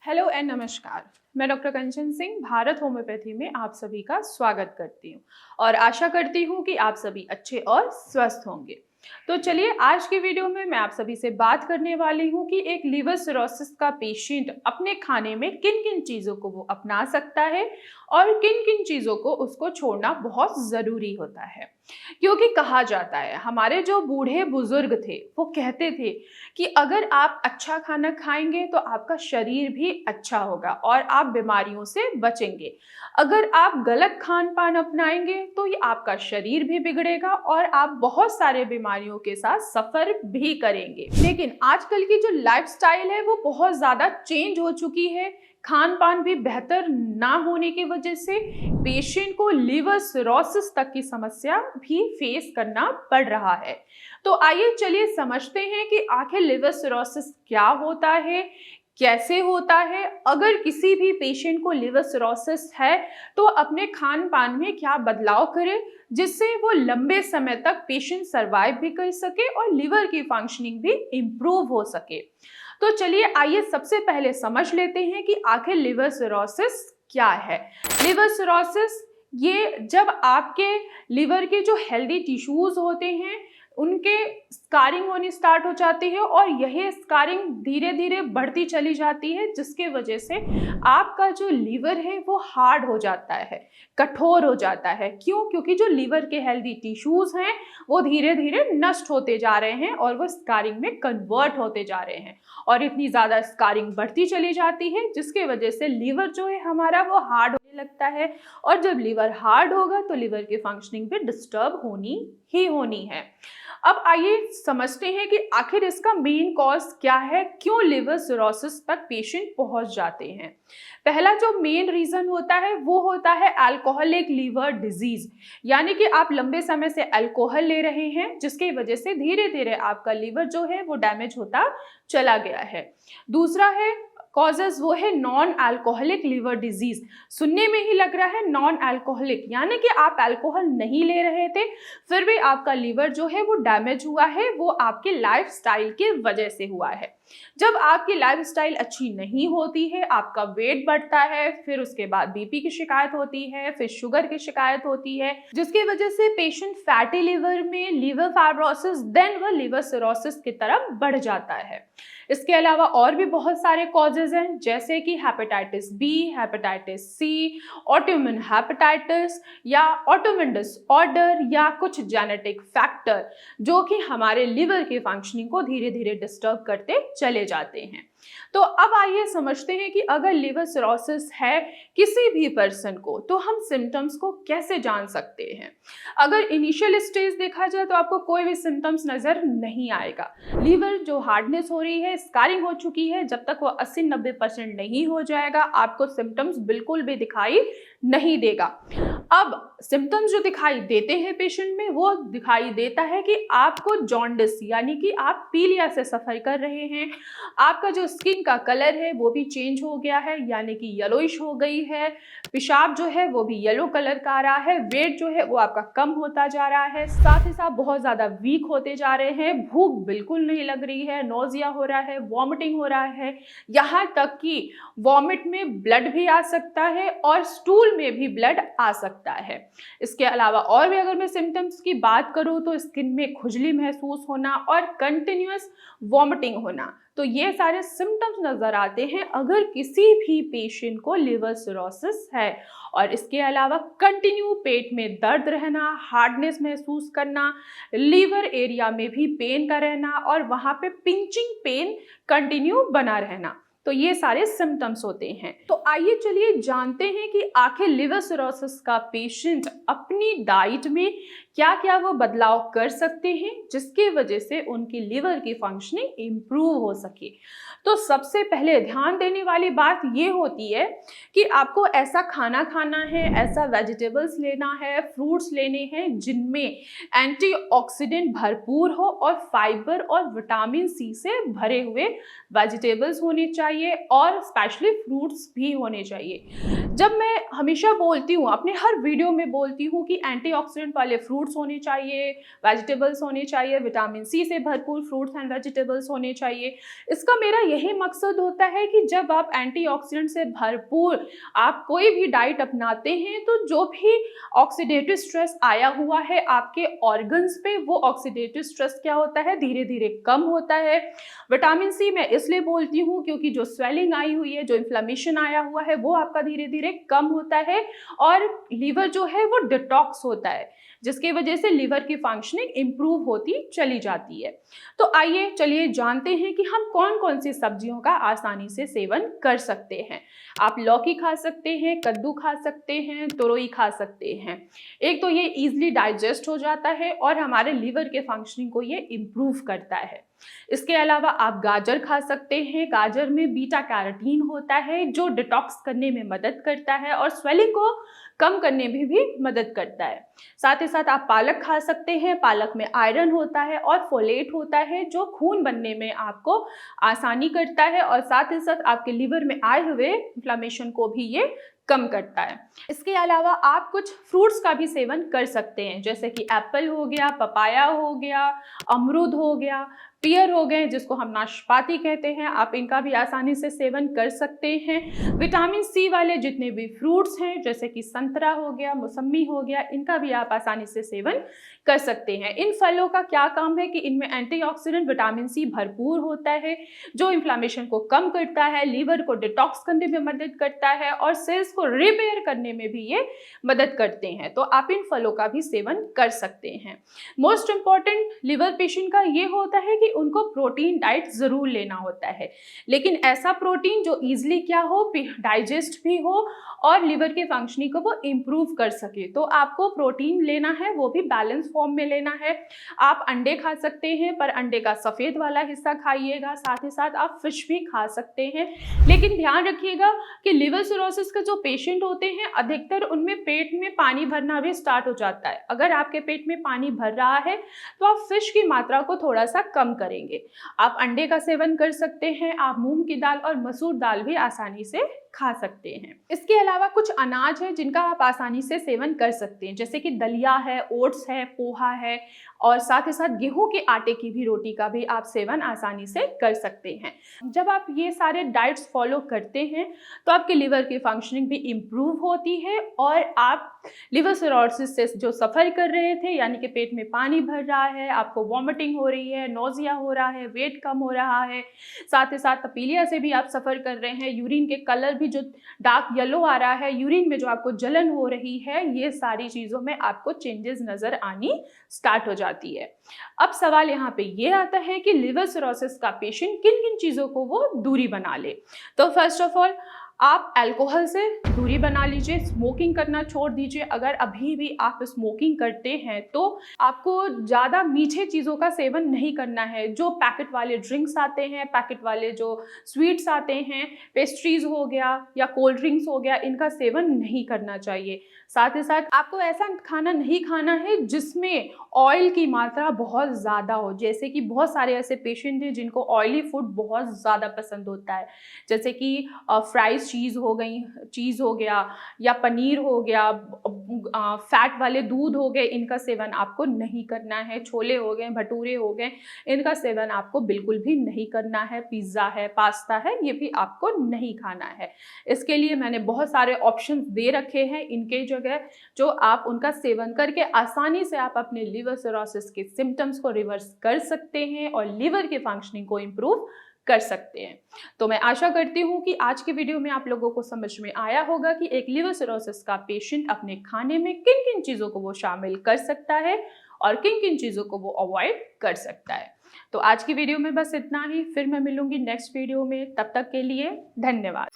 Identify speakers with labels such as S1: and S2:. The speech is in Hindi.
S1: हेलो एंड नमस्कार। मैं डॉक्टर कंचन सिंह भारत होम्योपैथी में आप सभी का स्वागत करती हूँ और आशा करती हूँ कि आप सभी अच्छे और स्वस्थ होंगे। तो चलिए आज की वीडियो में मैं आप सभी से बात करने वाली हूँ कि एक लिवर सिरोसिस का पेशेंट अपने खाने में किन किन चीज़ों को वो अपना सकता है और किन किन चीज़ों को उसको छोड़ना बहुत ज़रूरी होता है। क्योंकि कहा जाता है, हमारे जो बूढ़े बुजुर्ग थे वो कहते थे कि अगर आप अच्छा खाना खाएंगे तो आपका शरीर भी अच्छा होगा और आप बीमारियों से बचेंगे। अगर आप गलत खान पान अपनाएंगे तो ये आपका शरीर भी बिगड़ेगा और आप बहुत सारे बीमारियों के साथ सफर भी करेंगे। लेकिन आजकल की जो लाइफस्टाइल है वो बहुत ज्यादा चेंज हो चुकी है। खान पान भी बेहतर ना होने की वजह से पेशेंट को लिवर सिरोसिस तक की समस्या भी फेस करना पड़ रहा है। तो आइए चलिए समझते हैं कि आखिर लिवर सिरोसिस क्या होता है, कैसे होता है। अगर किसी भी पेशेंट को लिवर सिरोसिस है तो अपने खान पान में क्या बदलाव करें जिससे वो लंबे समय तक पेशेंट सरवाइव भी कर सके और लिवर की फंक्शनिंग भी इम्प्रूव हो सके। तो चलिए आइए सबसे पहले समझ लेते हैं कि आखिर लिवर सिरोसिस क्या है। लिवर सिरोसिस ये जब आपके लिवर के जो हेल्दी टिश्यूज होते हैं उनके स्कारिंग होनी स्टार्ट हो जाती है और यही स्कारिंग धीरे धीरे बढ़ती चली जाती है, जिसके वजह से आपका जो लिवर है वो हार्ड हो जाता है, कठोर हो जाता है। क्यों? क्योंकि जो लिवर के हेल्दी टिश्यूज हैं वो धीरे धीरे नष्ट होते जा रहे हैं और वो स्कारिंग में कन्वर्ट होते जा रहे हैं और इतनी ज़्यादा स्कारिंग बढ़ती चली जाती है जिसके वजह से लिवर जो है हमारा वो हार्ड होने लगता है और जब लिवर हार्ड होगा तो लिवर की फंक्शनिंग भी डिस्टर्ब होनी ही होनी है। अब आइए समझते हैं कि आखिर इसका मेन कॉज क्या है, क्यों लिवर सिरोसिस तक पेशेंट पहुंच जाते हैं। पहला जो मेन रीजन होता है वो होता है अल्कोहलिक लिवर डिजीज, यानी कि आप लंबे समय से अल्कोहल ले रहे हैं जिसकी वजह से धीरे धीरे आपका लिवर जो है वो डैमेज होता चला गया है। दूसरा है कॉजेज, वो है नॉन अल्कोहलिक लिवर डिजीज। सुनने में ही लग रहा है नॉन अल्कोहलिक, यानी कि आप अल्कोहल नहीं ले रहे थे फिर भी आपका लिवर जो है वो डैमेज हुआ है, वो आपके लाइफस्टाइल की वजह से हुआ है। जब आपकी लाइफस्टाइल अच्छी नहीं होती है, आपका वेट बढ़ता है, फिर उसके बाद बीपी की शिकायत होती है, फिर शुगर की शिकायत होती है, जिसकी वजह से पेशेंट फैटी लिवर में लिवर फाइब्रोसिस देन वह लिवर सिरोसिस की तरफ बढ़ जाता है। इसके अलावा और भी बहुत सारे कॉजेज हैं जैसे कि hepatitis B, hepatitis C, autoimmune hepatitis या ऑटोइम्यून डिसऑर्डर या कुछ जेनेटिक फैक्टर जो कि हमारे लिवर की फंक्शनिंग को धीरे धीरे डिस्टर्ब करते चले जाते हैं। तो अब आइए समझते हैं कि अगर लिवर सिरोसिस है किसी भी पर्सन को तो हम सिम्टम्स को कैसे जान सकते हैं। अगर इनिशियल स्टेज देखा जाए तो आपको कोई भी सिम्टम्स नजर नहीं आएगा। लिवर जो हार्डनेस हो रही है, स्कारिंग हो चुकी है, जब तक वो 80-90% नहीं हो जाएगा आपको सिम्टम्स बिल्कुल भी दिखाई नहीं देगा। अब सिम्टम्स जो दिखाई देते हैं पेशेंट में वो दिखाई देता है कि आपको जॉन्डिस यानी कि आप पीलिया से सफर कर रहे हैं, आपका जो स्किन का कलर है वो भी चेंज हो गया है यानी कि येलोइश हो गई है, पेशाब जो है वो भी येलो कलर का आ रहा है, वेट जो है वो आपका कम होता जा रहा है, साथ ही साथ बहुत ज़्यादा वीक होते जा रहे हैं, भूख बिल्कुल नहीं लग रही है, नोजिया हो रहा है, वॉमिटिंग हो रहा है, यहाँ तक कि वॉमिट में ब्लड भी आ सकता है और स्टूल में भी ब्लड आ सकता है। इसके अलावा और भी अगर मैं सिम्टम्स की बात करूँ तो स्किन में खुजली महसूस होना और कंटिन्यूअस वॉमिटिंग होना, तो ये सारे सिम्टम्स नजर आते हैं अगर किसी भी पेशेंट को लिवर सिरोसिस है। और इसके अलावा कंटिन्यू पेट में दर्द रहना, हार्डनेस महसूस करना, लीवर एरिया में भी पेन का रहना और वहाँ पे पिंचिंग पेन कंटिन्यू बना रहना, तो ये सारे सिम्टम्स होते हैं। तो आइए चलिए जानते हैं कि आखिर लिवर सिरोसिस का पेशेंट अपनी डाइट में क्या क्या वो बदलाव कर सकते हैं जिसकी वजह से उनकी लिवर की फंक्शनिंग इम्प्रूव हो सके। तो सबसे पहले ध्यान देने वाली बात ये होती है कि आपको ऐसा खाना खाना है, ऐसा वेजिटेबल्स लेना है, फ्रूट्स लेने हैं जिनमें एंटीऑक्सीडेंट भरपूर हो और फाइबर और विटामिन सी से भरे हुए वेजिटेबल्स होने चाहिए और स्पेशली फ्रूट्स भी होने चाहिए। जब मैं हमेशा बोलती हूँ, अपने हर वीडियो में बोलती हूँ कि एंटीऑक्सीडेंट वाले फ्रूट्स होने चाहिए, वेजिटेबल्स होने चाहिए, विटामिन सी से भरपूर फ्रूट्स एंड वेजिटेबल्स होने चाहिए। इसका मेरा यही मकसद होता है कि जब आप एंटीऑक्सीडेंट से भरपूर आप कोई भी डाइट अपनाते हैं तो जो भी ऑक्सीडेटिव स्ट्रेस आया हुआ है आपके ऑर्गन्स पे, वो ऑक्सीडेटिव स्ट्रेस क्या होता है, धीरे धीरे कम होता है। विटामिन सी मैं इसलिए बोलती हूँ क्योंकि जो स्वेलिंग आई हुई है, जो इन्फ्लेमेशन आया हुआ है, वो आपका धीरे धीरे कम होता है और लीवर जो है वो डिटॉक्स होता है, जिसकी वजह से लीवर की फंक्शनिंग इंप्रूव होती चली जाती है। तो आइए चलिए जानते हैं कि हम कौन कौन सी सब्जियों का आसानी से सेवन कर सकते हैं। आप लौकी खा सकते हैं, कद्दू खा सकते हैं, तुरई खा सकते हैं। एक तो ये इजीली डाइजेस्ट हो जाता है और हमारे लीवर के फंक्शनिंग को ये इम्प्रूव करता है। इसके अलावा आप गाजर खा सकते हैं। गाजर में बीटा कैरोटीन होता है जो डिटॉक्स करने में मदद करता है और स्वेलिंग को कम करने में भी मदद करता है। साथ ही साथ आप पालक खा सकते हैं। पालक में आयरन होता है और फोलेट होता है जो खून बनने में आपको आसानी करता है और साथ ही साथ आपके लीवर में आए हुए इन्फ्लेमेशन को भी ये कम करता है। इसके अलावा आप कुछ फ्रूट्स का भी सेवन कर सकते हैं, जैसे कि एप्पल हो गया, पपाया हो गया, अमरूद हो गया, पियर हो गए जिसको हम नाशपाती कहते हैं। आप इनका भी आसानी से सेवन कर सकते हैं। विटामिन सी वाले जितने भी फ्रूट्स हैं, जैसे कि संतरा हो गया, मौसम्मी हो गया, इनका भी आप आसानी से सेवन कर सकते हैं। इन फलों का क्या काम है कि इनमें एंटीऑक्सीडेंट विटामिन सी भरपूर होता है जो इन्फ्लेमेशन को कम करता है, लीवर को डिटॉक्स करने में मदद करता है और सेल्स को रिपेयर करने में भी ये मदद करते हैं। तो आप इन फलों का भी सेवन कर सकते हैं। मोस्ट इंपॉर्टेंट लीवर पेशेंट का ये होता है कि उनको प्रोटीन डाइट जरूर लेना होता है, लेकिन ऐसा प्रोटीन जो इजीली क्या हो, डाइजेस्ट भी हो और लीवर के फंक्शनिंग को वो इम्प्रूव कर सके। तो आपको प्रोटीन लेना है, वो भी बैलेंस फॉर्म में लेना है। आप अंडे खा सकते हैं पर अंडे का सफेद वाला हिस्सा खाइएगा, साथ ही साथ आप फिश भी खा सकते हैं। लेकिन ध्यान रखिएगा कि लिवर सिरोसिस के जो पेशेंट होते हैं अधिकतर उनमें पेट में पानी भरना भी स्टार्ट हो जाता है। अगर आपके पेट में पानी भर रहा है तो आप फिश की मात्रा को थोड़ा सा कम करेंगे। आप अंडे का सेवन कर सकते हैं। आप मूंग की दाल और मसूर दाल भी आसानी से खा सकते हैं। इसके अलावा कुछ अनाज है जिनका आप आसानी से सेवन कर सकते हैं, जैसे कि दलिया है, ओट्स है, पोहा है और साथ ही साथ गेहूं के आटे की भी रोटी का भी आप सेवन आसानी से कर सकते हैं। जब आप ये सारे डाइट्स फॉलो करते हैं तो आपके लिवर की फंक्शनिंग भी इम्प्रूव होती है और आप लिवर सिरोसिस से जो सफ़र कर रहे थे, यानी कि पेट में पानी भर रहा है, आपको वॉमिटिंग हो रही है, नोजिया हो रहा है, वेट कम हो रहा है, साथ ही साथ तपीलिया से भी आप सफ़र कर रहे हैं, यूरिन के कलर भी जो डार्क येलो आ रहा है, यूरिन में जो आपको जलन हो रही है, ये सारी चीज़ों में आपको चेंजेस नज़र आनी स्टार्ट हो जाती है। अब सवाल यहाँ पे ये आता है कि लिवर सिरोसिस का पेशेंट किन किन चीज़ों को वो दूरी बना ले। तो फर्स्ट ऑफ ऑल आप अल्कोहल से दूरी बना लीजिए, स्मोकिंग करना छोड़ दीजिए। अगर अभी भी आप स्मोकिंग करते हैं तो आपको ज़्यादा मीठे चीज़ों का सेवन नहीं करना है। जो पैकेट वाले ड्रिंक्स आते हैं, पैकेट वाले जो स्वीट्स आते हैं, पेस्ट्रीज हो गया या कोल्ड ड्रिंक्स हो गया, इनका सेवन नहीं करना चाहिए। साथ ही साथ आपको ऐसा खाना नहीं खाना है जिसमें ऑयल की मात्रा बहुत ज़्यादा हो। जैसे कि बहुत सारे ऐसे पेशेंट हैं जिनको ऑयली फूड बहुत ज़्यादा पसंद होता है, जैसे कि फ्राइज चीज़ हो गई, चीज़ हो गया या पनीर हो गया, फैट वाले दूध हो गए, इनका सेवन आपको नहीं करना है। छोले हो गए, भटूरे हो गए, इनका सेवन आपको बिल्कुल भी नहीं करना है। पिज़्ज़ा है, पास्ता है, ये भी आपको नहीं खाना है। इसके लिए मैंने बहुत सारे ऑप्शंस दे रखे हैं इनके जगह, जो आप उनका सेवन करके आसानी से आप अपने लिवर सिरोसिस के सिम्टम्स को रिवर्स कर सकते हैं और लिवर की फंक्शनिंग को इम्प्रूव कर सकते हैं। तो मैं आशा करती हूँ कि आज के वीडियो में आप लोगों को समझ में आया होगा कि एक लिवर सिरोसिस का पेशेंट अपने खाने में किन किन चीज़ों को वो शामिल कर सकता है और किन किन चीज़ों को वो अवॉइड कर सकता है। तो आज की वीडियो में बस इतना ही, फिर मैं मिलूंगी नेक्स्ट वीडियो में। तब तक के लिए धन्यवाद।